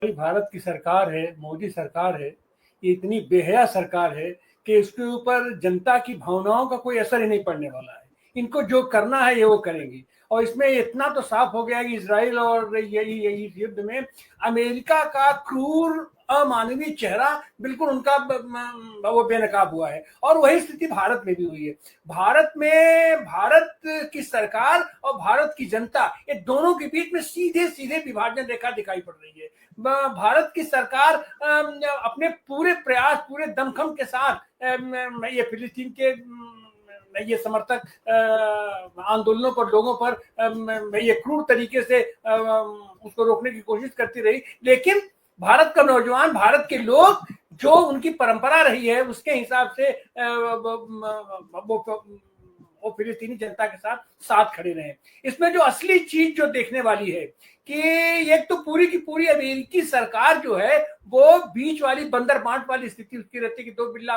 भारत की सरकार है, मोदी सरकार है, ये इतनी बेहया सरकार है कि इसके ऊपर जनता की भावनाओं का कोई असर ही नहीं पड़ने वाला है। इनको जो करना है ये वो करेंगी। और इसमें इतना तो साफ हो गया कि इसराइल और यही इस युद्ध में अमेरिका का क्रूर अमानवीय चेहरा बिल्कुल उनका वो बेनकाब हुआ है। और वही स्थिति भारत में भी हुई है। भारत में भारत की सरकार और भारत की जनता, ये दोनों के बीच में सीधे सीधे विभाजन रेखा दिखाई पड़ रही है। भारत की सरकार अपने पूरे प्रयास, पूरे दमखम के साथ ये फिलिस्तीन के ये समर्थक आंदोलनों पर, लोगों पर ये क्रूर तरीके से उसको रोकने की कोशिश करती रही। लेकिन भारत का नौजवान, भारत के लोग जो उनकी परंपरा रही है उसके हिसाब से वो फिलिस्तीनी जनता के साथ साथ खड़े रहे। इसमें जो असली चीज जो देखने वाली है कि एक तो पूरी की पूरी अमेरिकी सरकार जो है वो बीच वाली बंदर बांट वाली स्थिति उसकी रहती है कि दो बिल्ला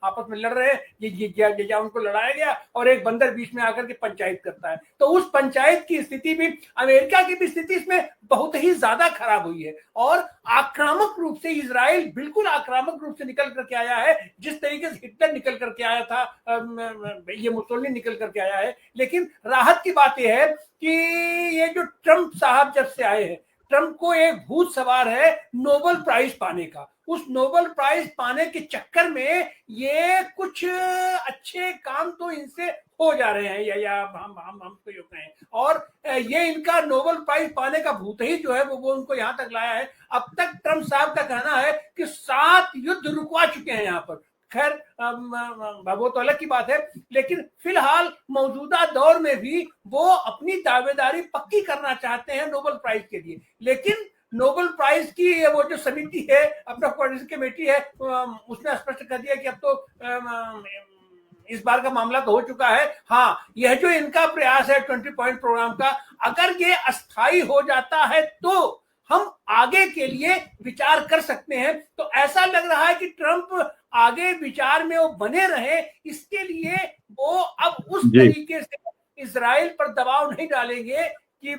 आपस में लड़ रहे हैं, ये उनको लड़ाया गया और एक बंदर बीच में आकर के पंचायत करता है। तो उस पंचायत की स्थिति भी, अमेरिका की भी स्थिति इसमें बहुत ही ज्यादा खराब हुई है। और आक्रामक रूप से इजराइल बिल्कुल आक्रामक रूप से निकल करके आया है, जिस तरीके से हिटलर निकल करके आया था, ये मुसोलिनी निकल करके आया है। लेकिन राहत की बात यह है कि ये जो ट्रंप साहब जब से आए हैं, ट्रंप को एक भूत सवार है नोबेल प्राइज पाने का। उस नोबेल प्राइज पाने के चक्कर में ये कुछ अच्छे काम तो इनसे हो जा रहे हैं, या हम तो ये कहें। और ये इनका नोबेल प्राइज पाने का भूत ही जो है वो उनको यहां तक लाया है। अब तक ट्रंप साहब का कहना है कि 7 युद्ध रुकवा चुके हैं यहाँ पर। खैर वो तो अलग की बात है, लेकिन फिलहाल मौजूदा दौर में भी वो अपनी दावेदारी पक्की करना चाहते हैं नोबेल प्राइज के लिए। लेकिन नोबेल प्राइज की वो जो समिति है, अपना कोऑर्डिनेशन कमेटी है, उसने स्पष्ट कर दिया कि अब तो इस बार का मामला तो हो चुका है। हाँ, यह जो इनका प्रयास है 20 पॉइंट प्रोग्राम का, अगर ये अस्थायी हो जाता है तो हम आगे के लिए विचार कर सकते हैं। तो ऐसा लग रहा है कि ट्रंप आगे विचार में वो बने रहे, इसके लिए वो अब उस तरीके से इजराइल पर दबाव नहीं डालेंगे कि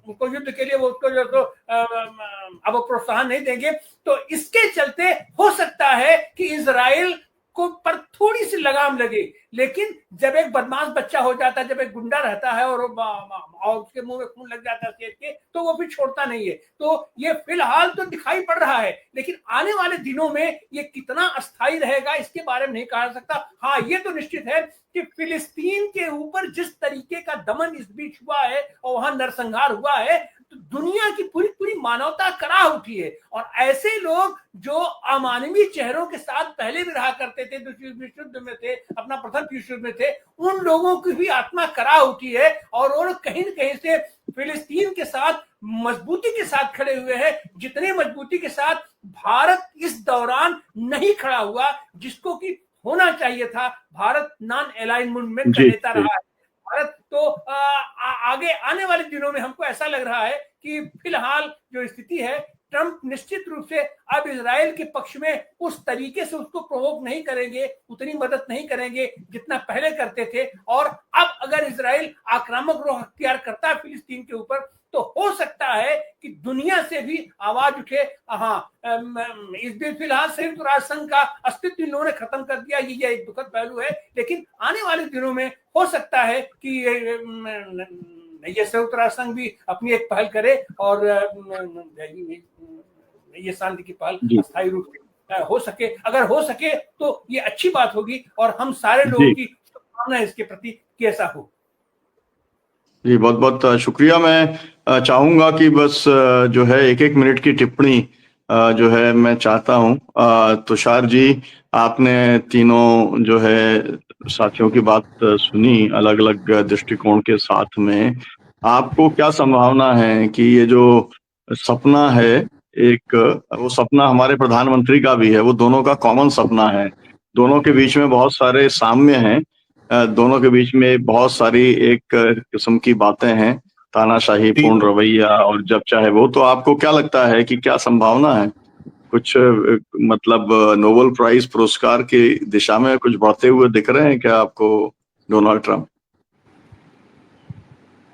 उसको युद्ध के लिए वो उसको जो तो अब प्रोत्साहन नहीं देंगे। तो इसके चलते हो सकता है कि इजराइल को पर थोड़ी सी लगाम लगे। लेकिन जब एक बदमाश बच्चा हो जाता है, जब एक गुंडा रहता है और उसके मुंह में खून लग जाता है शेर के, तो वो फिर छोड़ता नहीं है। तो ये फिलहाल तो दिखाई पड़ रहा है, लेकिन आने वाले दिनों में ये कितना अस्थायी रहेगा इसके बारे में नहीं कहा जा सकता। हाँ, ये तो निश्चित है कि फिलिस्तीन के ऊपर जिस तरीके का दमन इस बीच हुआ है और वहां नरसंहार हुआ है, तो दुनिया की पूरी पूरी मानवता कराह उठी है। और ऐसे लोग जो अमानवीय चेहरों के साथ पहले भी रहा करते थे, दूसरे विश्व युद्ध में थे, अपना प्रथम विश्व युद्ध में थे, उन लोगों की भी आत्मा कराह उठी है। और वो कहीं न कहीं से फिलिस्तीन के साथ मजबूती के साथ खड़े हुए हैं, जितने मजबूती के साथ भारत इस दौरान नहीं खड़ा हुआ, जिसको कि होना चाहिए था। भारत नॉन अलाइंड मूवमेंट का नेता रहा है। भारत तो आगे आने वाले दिनों में हमको ऐसा लग रहा है कि फिलहाल जो स्थिति है, ट्रंप निश्चित रूप से अब इजराइल के पक्ष में उस तरीके से उसको प्रोवोक नहीं करेंगे, उतनी मदद नहीं करेंगे जितना पहले करते थे। और अब अगर इजराइल आक्रामक रुख अख्तियार करता है फिलिस्तीन के ऊपर, तो हो सकता है कि दुनिया से भी आवाज उठे। हाँ, इस दिन फिलहाल संयुक्त राष्ट्र संघ का अस्तित्व इन लोगों ने खत्म कर दिया, ये एक दुखद पहलू है। लेकिन आने वाले दिनों में हो सकता है कि ये संयुक्त राष्ट्र संघ भी अपनी एक पहल करे और ये शांति की पहल अस्थायी रूप से हो सके। अगर हो सके तो ये अच्छी बात होगी और हम सारे लोगों की शुभकामना इसके प्रति कैसा हो। जी, बहुत बहुत शुक्रिया। मैं चाहूंगा कि बस जो है 1-1 मिनट की टिप्पणी जो है मैं चाहता हूं। तुषार जी, आपने तीनों जो है साथियों की बात सुनी अलग अलग दृष्टिकोण के साथ में। आपको क्या संभावना है कि ये जो सपना है, एक वो सपना हमारे प्रधानमंत्री का भी है, वो दोनों का कॉमन सपना है, दोनों के बीच में बहुत सारे साम्य हैं, दोनों के बीच में बहुत सारी एक किस्म की बातें हैं, तानाशाही पूर्ण रवैया और जब चाहे वो। तो आपको क्या लगता है कि क्या संभावना है कुछ मतलब नोबेल प्राइज पुरस्कार की दिशा में कुछ बढ़ते हुए दिख रहे हैं क्या आपको डोनाल्ड ट्रंप?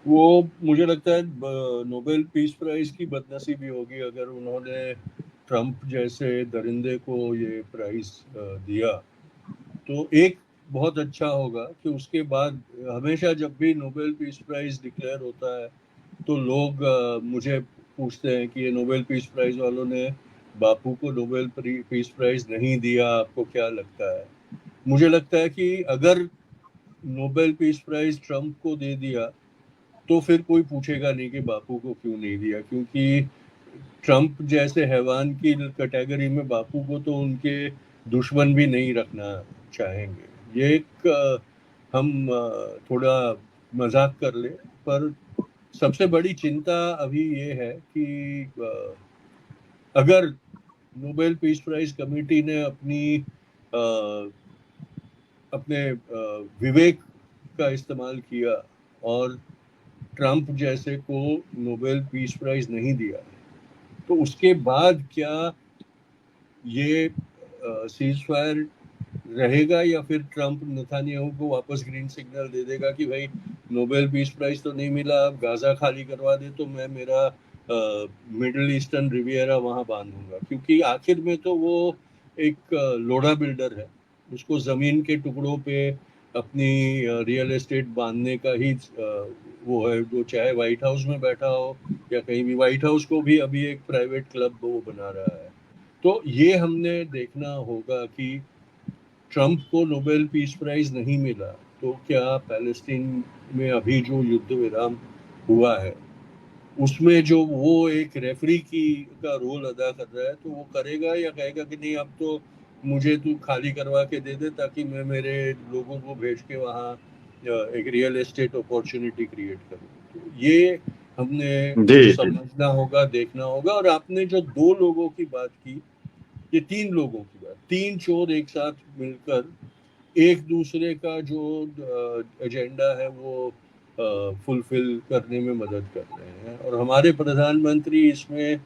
वो मुझे लगता है नोबेल पीस प्राइज की बदनसीबी होगी अगर उन्होंने ट्रम्प जैसे दरिंदे को ये प्राइज दिया। तो एक बहुत अच्छा होगा कि उसके बाद हमेशा जब भी नोबेल पीस प्राइज डिक्लेयर होता है तो लोग मुझे पूछते हैं कि ये नोबेल पीस प्राइज वालों ने बापू को नोबेल पीस प्राइज नहीं दिया, आपको क्या लगता है? मुझे लगता है कि अगर नोबेल पीस प्राइज ट्रम्प को दे दिया तो फिर कोई पूछेगा नहीं कि बापू को क्यों नहीं दिया, क्योंकि ट्रम्प जैसे हैवान की कैटेगरी में बापू को तो उनके दुश्मन भी नहीं रखना चाहेंगे। ये एक हम थोड़ा मजाक कर ले, पर सबसे बड़ी चिंता अभी ये है कि अगर नोबेल पीस प्राइज कमेटी ने अपने विवेक का इस्तेमाल किया और ट्रम्प जैसे को नोबेल पीस प्राइज नहीं दिया, तो उसके बाद क्या ये सीज फायर रहेगा या फिर ट्रम्प नेतान्याहू को वापस ग्रीन सिग्नल दे देगा कि भाई नोबेल पीस प्राइज तो नहीं मिला, अब गाजा खाली करवा दे तो मैं मेरा मिडिल ईस्टर्न रिवियरा वहां बांधूंगा। क्योंकि आखिर में तो वो एक लोढ़ा बिल्डर है, उसको जमीन के टुकड़ों पे अपनी रियल एस्टेट बांधने का ही वो है, जो चाहे व्हाइट हाउस में बैठा हो या कहीं भी। व्हाइट हाउस को भी अभी एक प्राइवेट क्लब वो बना रहा है। तो ये हमने देखना होगा कि ट्रम्प को नोबेल पीस प्राइज नहीं मिला तो क्या पैलेस्टीन में अभी जो युद्ध विराम हुआ है उसमें जो वो एक रेफरी का रोल अदा कर रहा है तो वो करेगा, या कहेगा कि नहीं अब तो मुझे तू खाली करवा के दे दे ताकि मैं मेरे लोगों को भेज के वहाँ एक रियल एस्टेट अपॉर्चुनिटी क्रिएट करूँ। तो ये हमने समझना होगा, देखना होगा। और आपने जो 2 लोगों की बात की, ये 3 लोगों की बात, 3 चोर एक साथ मिलकर एक दूसरे का जो एजेंडा है वो फुलफिल करने में मदद कर रहे हैं। और हमारे प्रधानमंत्री इसमें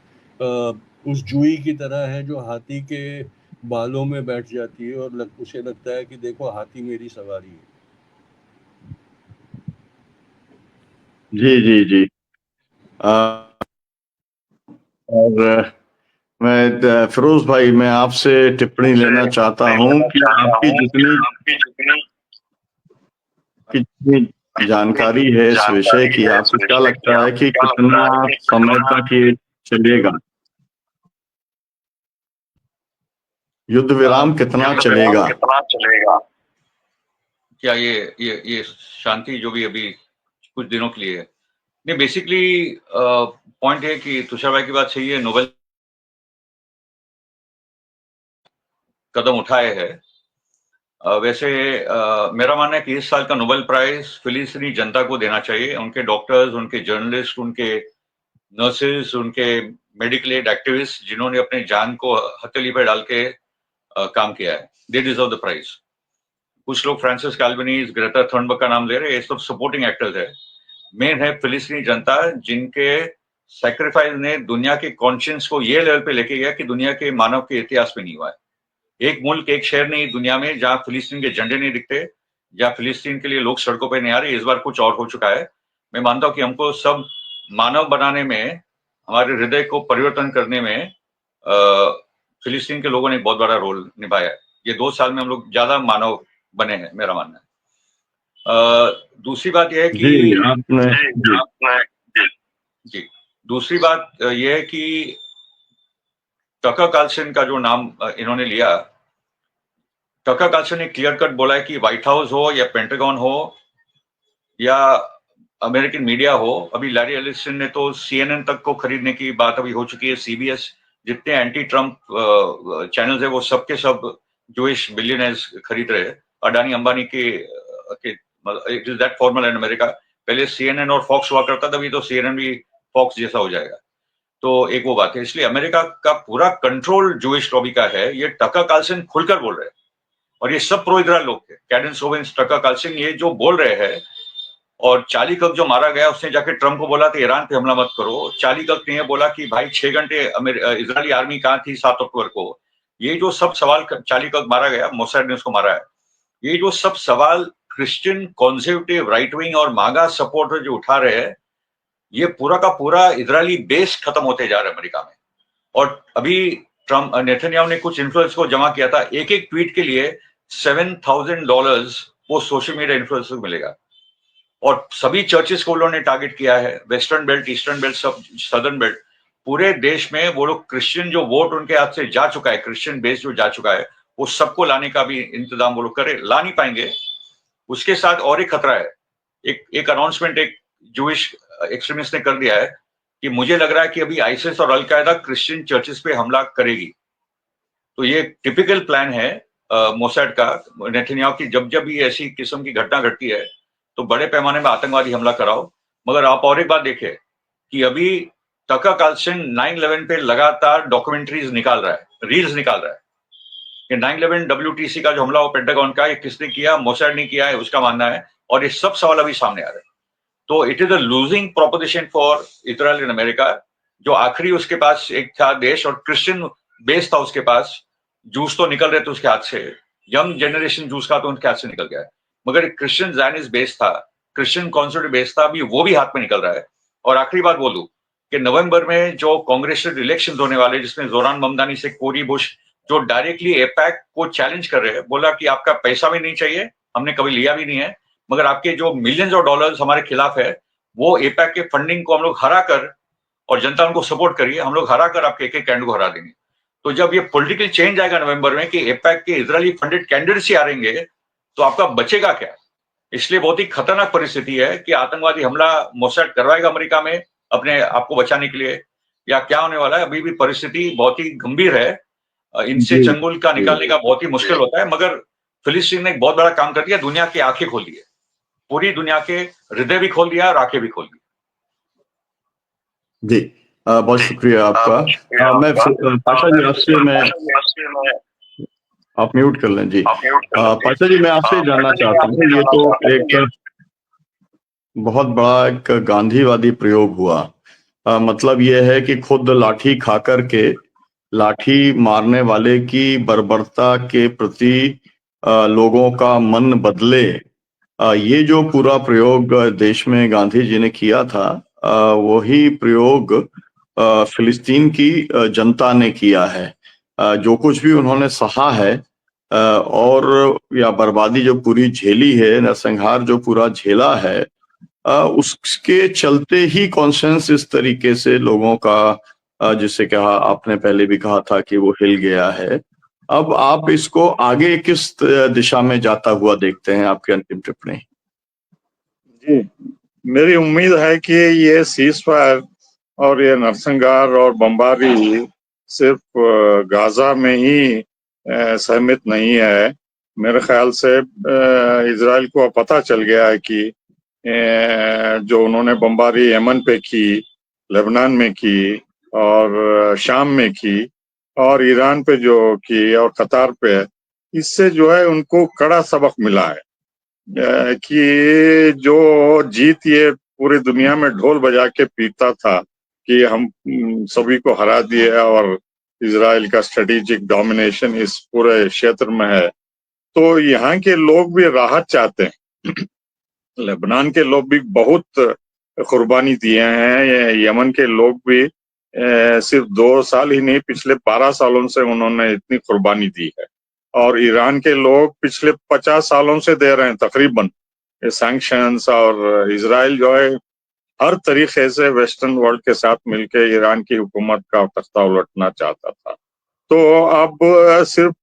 उस जुई की तरह है जो हाथी के बालों में बैठ जाती है और उसे लगता है कि देखो हाथी मेरी सवारी है। जी जी जी। और मैं फिरोज भाई, मैं आपसे टिप्पणी लेना चाहता हूं कि आपकी जितनी जानकारी है इस विषय की, आपको क्या लगता है कि कितना समय तक ये चलेगा, युद्ध विराम कितना चलेगा? क्या ये शांति जो भी अभी कुछ दिनों के लिए है? नहीं, बेसिकली पॉइंट है कि तुषार भाई की बात सही है, नोबेल कदम उठाए हैं। वैसे मेरा मानना है कि इस साल का नोबेल प्राइज फिलिस्तीनी जनता को देना चाहिए, उनके डॉक्टर्स, उनके जर्नलिस्ट, उनके नर्सेस, उनके मेडिकल एड एक्टिविस्ट जिन्होंने अपने जान को हथेली पर डाल के काम किया है। They deserve the prize. कुछ लोग फ्रांसिस कैल्विनीज, ग्रेटा थर्नबर्ग का नाम ले रहे हैं, ये सब सपोर्टिंग एक्टर्स है। मेन है फिलिस्तीनी जनता, जिनके सैक्रिफाइस ने दुनिया के कॉन्शियंस को ये लेवल पे लेके गया कि दुनिया के मानव के इतिहास में नहीं हुआ है। एक मुल्क, एक शहर नहीं दुनिया में जहां फिलिस्तीन के झंडे नहीं दिखते, जहां फिलिस्तीन के लिए लोग सड़कों पे नहीं आ रहे। इस बार कुछ और हो चुका है। मैं मानता हूं कि हमको सब मानव बनाने में, हमारे हृदय को परिवर्तन करने में फिलिस्तीन के लोगों ने बहुत बड़ा रोल निभाया है। ये 2 साल में हम लोग ज्यादा मानव बने हैं, मेरा मानना है। दूसरी बात यह है कि दूसरी बात यह है कि टकर कार्लसन का जो नाम इन्होंने लिया, टकर कार्लसन ने क्लियर कट बोला है कि व्हाइट हाउस हो या पेंटागन हो या अमेरिकन मीडिया हो, अभी लैरी एलिसन ने तो CNN तक को खरीदने की बात अभी हो चुकी है। CBS, जितने एंटी ट्रम्प चैनल्स है वो सब के सब जूइश बिलियनर्स खरीद रहे हैं। अडानी अंबानी के it is that formal in America. पहले CNN और फॉक्स हुआ करता था, अभी तो CNN भी फॉक्स जैसा हो जाएगा। तो एक वो बात है, इसलिए अमेरिका का पूरा कंट्रोल जूइश लॉबी का है। ये टकर कार्लसन खुलकर बोल रहे हैं और ये सब प्रो इजराइल लोग थे। कैडेंस ओवेंस, टकर कार्लसन, ये जो बोल रहे हैं। और चार्ली कर्क जो मारा गया, उसने जाके ट्रम्प को बोला था ईरान पे हमला मत करो। चार्ली कर्क ने बोला कि भाई 6 घंटे इजरायली आर्मी कहां थी 7 अक्टूबर को। ये जो सब सवाल, चार्ली कर्क मारा गया, मोसाद ने उसको मारा है। ये जो सब सवाल क्रिश्चियन कॉन्जर्वेटिव राइट विंग और मागा सपोर्टर जो उठा रहे हैं, ये पूरा का पूरा इजरायली बेस खत्म होते जा रहा है अमेरिका में। और अभी ट्रम्प नेतन्याहू ने कुछ इन्फ्लुएंस को जमा किया था, एक एक ट्वीट के लिए $7,000 वो सोशल मीडिया इन्फ्लुएंसर को मिलेगा। और सभी चर्चेस को उन्होंने टारगेट किया है, वेस्टर्न बेल्ट, ईस्टर्न बेल्ट, सब सदर्न बेल्ट, पूरे देश में वो लोग क्रिश्चियन जो वोट उनके हाथ से जा चुका है, क्रिश्चियन बेस जो जा चुका है, वो सबको लाने का भी इंतजाम वो लोग करे, ला नहीं पाएंगे। उसके साथ और एक खतरा है, एक अनाउंसमेंट एक जूइश एक्सट्रीमिस्ट ने कर दिया है कि मुझे लग रहा है कि अभी आईसिस और अलकायदा क्रिश्चियन चर्चेस पे हमला करेगी। तो ये टिपिकल प्लान है मोसाद का, नेतन्याहू की, जब जब भी ऐसी किस्म की घटना घटती है तो बड़े पैमाने में आतंकवादी हमला कराओ। मगर आप और एक बात देखिए कि अभी टकर कार्लसन 9/11 पे लगातार डॉक्यूमेंट्रीज निकाल रहा है, रील्स निकाल रहा है कि 9/11 WTC का जो हमला वो पेंटागन का, ये किसने किया, मोसाद ने किया है, उसका मानना है। और ये सब सवाल अभी सामने आ रहे हैं। तो it is a losing proposition for Israel in America. जो आखिरी उसके पास एक था देश और क्रिश्चियन बेस था उसके पास, जूस तो निकल रहे थे उसके हाथ से, यंग जनरेशन जूस का तो उनके हाथ से निकल गया है, मगर एक क्रिश्चियन ज़ायनिस्ट बेस था, क्रिश्चियन कॉन्सर्वेटिव बेस था, अभी वो भी हाथ में निकल रहा है। और आखिरी बात बोलूं कि नवंबर में जो कांग्रेस इलेक्शन होने वाले, जिसमें जोरान ममदानी से कोरी बुश जो डायरेक्टली एपैक को चैलेंज कर रहे हैं, बोला कि आपका पैसा भी नहीं चाहिए, हमने कभी लिया भी नहीं है, मगर आपके जो मिलियंस ऑफ डॉलर्स हमारे खिलाफ है, वो एपैक के फंडिंग को हम लोग हरा कर, और जनता उनको सपोर्ट करिए, हम लोग हरा कर आपके एक एक कैंडिडेट को हरा देंगे। तो जब ये पॉलिटिकल चेंज आएगा नवंबर में कि एपैक के इजरायली फंडेड कैंडिडेट्स ही आ रहेंगे, तो आपका बचेगा क्या? इसलिए बहुत ही खतरनाक परिस्थिति है कि आतंकवादी हमला मोसाद करवाएगा अमेरिका में अपने आप को बचाने के लिए, या क्या होने वाला है। अभी भी परिस्थिति बहुत ही गंभीर है, इनसे चंगुल का निकालने का बहुत ही मुश्किल होता है। मगर फिलिस्तीन ने एक बहुत बड़ा काम कर दिया, दुनिया की आंखें खोल दी है, पूरी दुनिया के हृदय भी खोल दिया और आंखें भी खोल दी। जी, बहुत शुक्रिया आपका। मैं पाशा जी आपसे आप म्यूट कर लें जी। पाशा जी, मैं आपसे जानना चाहता हूँ, ये तो एक बहुत बड़ा एक गांधीवादी प्रयोग हुआ। मतलब ये है कि खुद लाठी खा करके लाठी मारने वाले की बर्बरता के प्रति लोगों का मन बदले। ये जो पूरा प्रयोग देश में गांधी जी ने किया था, वही प्रयोग फिलिस्तीन की जनता ने किया है। जो कुछ भी उन्होंने सहा है और या बर्बादी जो पूरी झेली है, नरसंहार जो पूरा झेला है, उसके चलते ही कॉन्सेंस इस तरीके से लोगों का, जिसे कहा आपने पहले भी कहा था कि वो हिल गया है। अब आप इसको आगे किस दिशा में जाता हुआ देखते हैं? आपकी अंतिम टिप्पणी। जी, मेरी उम्मीद है कि ये सीज फायर और ये नरसंहार और बमबारी सिर्फ गाजा में ही सहमित नहीं है। मेरे ख्याल से इजराइल को पता चल गया है कि जो उन्होंने बमबारी यमन पे की, लेबनान में की और शाम में की और ईरान पे जो की और कतार पे, इससे जो है उनको कड़ा सबक मिला है कि जो जीत ये पूरी दुनिया में ढोल बजा के पीता था कि हम सभी को हरा दिए और इजराइल का स्ट्रेटेजिक डोमिनेशन इस पूरे क्षेत्र में है, तो यहाँ के लोग भी राहत चाहते हैं। लेबनान के लोग भी बहुत कुर्बानी दिए हैं, यमन के लोग भी सिर्फ 2 साल ही नहीं, पिछले 12 सालों से उन्होंने इतनी कुर्बानी दी है। और ईरान के लोग पिछले 50 सालों से दे रहे हैं तकरीबन सैंक्शंस। और इजराइल जो है हर तरीके से वेस्टर्न वर्ल्ड के साथ मिलकर ईरान की हुकूमत का तख्ता उलटना चाहता था। तो अब सिर्फ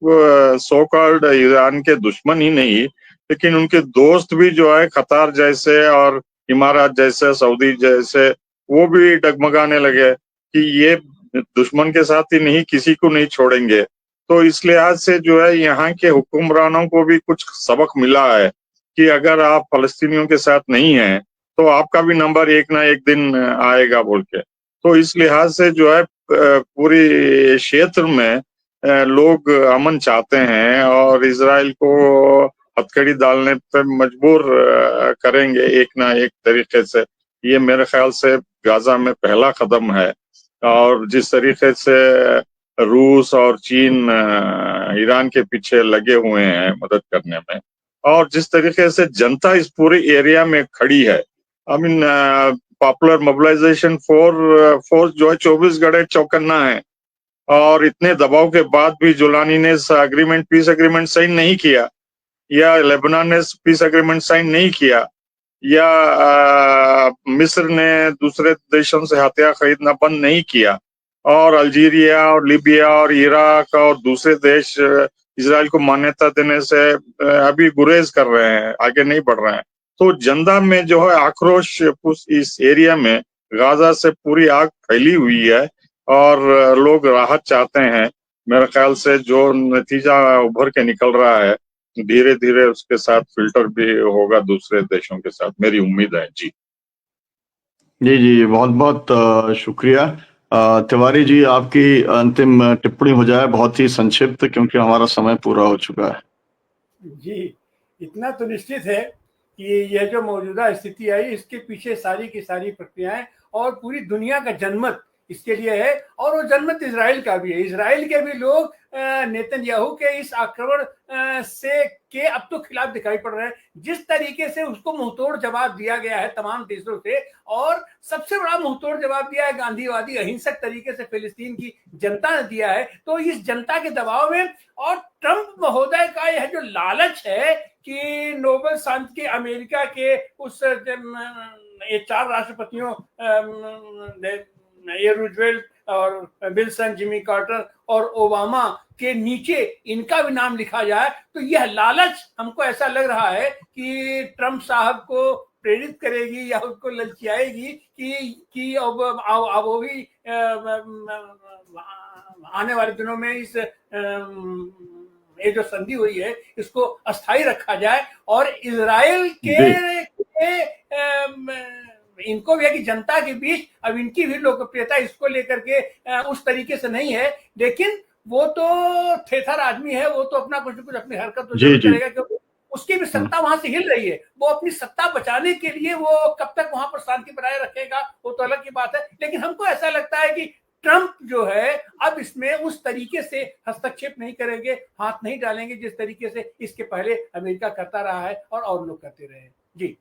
सो कॉल्ड ईरान के दुश्मन ही नहीं, लेकिन उनके दोस्त भी जो है कतार जैसे और इमारात जैसे, सऊदी जैसे, वो भी डगमगाने लगे कि ये दुश्मन के साथ ही नहीं, किसी को नहीं छोड़ेंगे। तो इस लिहाज से जो है यहाँ के हुक्मरानों को भी कुछ सबक मिला है कि अगर आप फलस्तीनियों के साथ नहीं हैं तो आपका भी नंबर एक ना एक दिन आएगा बोल के। तो इस लिहाज से जो है पूरी क्षेत्र में लोग अमन चाहते हैं और इजराइल को हथकड़ी डालने पे मजबूर करेंगे एक ना एक तरीके से। ये मेरे ख्याल से गाजा में पहला कदम है। और जिस तरीके से रूस और चीन ईरान के पीछे लगे हुए हैं मदद करने में, और जिस तरीके से जनता इस पूरे एरिया में खड़ी है, I mean popular mobilization force जो है 24 घंटे चौकन्ना है, और इतने दबाव के बाद भी जुलानी ने पीस एग्रीमेंट साइन नहीं किया, या लेबनान ने पीस एग्रीमेंट साइन नहीं किया, या मिस्र ने दूसरे देशों से हथियार खरीदना बंद नहीं किया, और अल्जीरिया और लीबिया और इराक और दूसरे देश इजराइल को मान्यता देने से अभी गुरेज कर रहे हैं, आगे नहीं बढ़ रहे हैं। तो जनता में जो है आक्रोश इस एरिया में गाजा से पूरी आग फैली हुई है, और लोग राहत चाहते हैं। मेरे ख्याल से जो नतीजा उभर के निकल रहा है, धीरे धीरे उसके साथ फिल्टर भी होगा दूसरे देशों के साथ, मेरी उम्मीद है। जी जी, बहुत बहुत शुक्रिया। तिवारी जी, आपकी अंतिम टिप्पणी हो जाए, बहुत ही संक्षिप्त, क्योंकि हमारा समय पूरा हो चुका है। जी, इतना तो निश्चित है कि यह जो मौजूदा स्थिति आई, इसके पीछे सारी की सारी प्रक्रियाएं और पूरी दुनिया का जनमत इसके लिए है, और वो जनमत इजराइल का भी है। इजराइल के भी लोग नेतन्याहू के इस आक्रमण से के अब तो खिलाफ दिखाई पड़ रहे हैं। जिस तरीके से उसको मुंहतोड़ जवाब दिया गया है तमाम देशों से, और सबसे बड़ा मुंहतोड़ जवाब दिया है गांधीवादी अहिंसक तरीके से फिलिस्तीन की जनता ने दिया है। तो इस जनता के दबाव में, और ट्रंप महोदय का यह जो लालच है कि नोबेल शांति के अमेरिका के उस ये 4 राष्ट्रपतियों ये रूजवेल्ट और विल्सन, जिमी कार्टर और ओबामा के नीचे इनका भी नाम लिखा जाए, तो यह लालच हमको ऐसा लग रहा है कि ट्रंप साहब को प्रेरित करेगी या उसको ललचाएगी कि अब वो भी आने वाले दिनों में इस ये जो संधि हुई है इसको अस्थायी रखा जाए, और इजराइल के इनको भी है कि जनता के बीच अब इनकी भी लोकप्रियता इसको लेकर के उस तरीके से नहीं है, लेकिन वो तो थेथर आदमी है, वो तो अपना कुछ न कुछ अपनी हरकत तो जरूर करेगा, क्योंकि उसकी भी सत्ता वहां से हिल रही है। वो अपनी सत्ता बचाने के लिए वो कब तक वहां पर शांति बनाए रखेगा वो तो अलग की बात है, लेकिन हमको ऐसा लगता है कि ट्रंप जो है अब इसमें उस तरीके से हस्तक्षेप नहीं करेंगे, हाथ नहीं डालेंगे जिस तरीके से इसके पहले अमेरिका करता रहा है और लोग करते रहे हैं।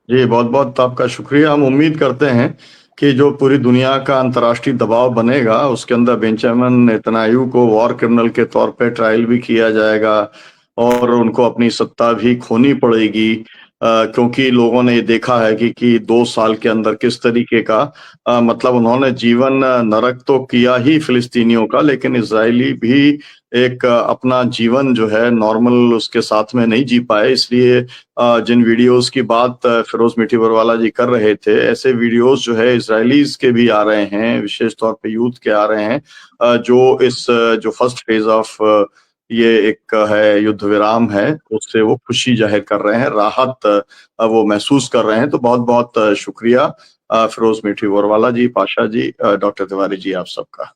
जी, बहुत बहुत आपका शुक्रिया। हम उम्मीद करते हैं कि जो पूरी दुनिया का अंतर्राष्ट्रीय दबाव बनेगा, उसके अंदर बेंजामिन नेतन्याहू को वॉर क्रिमिनल के तौर पे ट्रायल भी किया जाएगा, और उनको अपनी सत्ता भी खोनी पड़ेगी, क्योंकि लोगों ने ये देखा है कि 2 साल के अंदर किस तरीके का मतलब उन्होंने जीवन नरक तो किया ही फिलिस्तीनियों का, लेकिन इजरायली भी एक अपना जीवन जो है नॉर्मल उसके साथ में नहीं जी पाए। इसलिए जिन वीडियोस की बात फिरोज मीठी बरवाला जी कर रहे थे, ऐसे वीडियोस जो है इजरायलीज के भी आ रहे हैं, विशेष तौर पे यूथ के आ रहे हैं, जो इस जो फर्स्ट फेज ऑफ ये एक है युद्ध विराम है, उससे वो खुशी जाहिर कर रहे हैं, राहत वो महसूस कर रहे हैं। तो बहुत बहुत शुक्रिया फिरोज मीठी बरवाला जी, पाशा जी, डॉक्टर तिवारी जी, आप सबका।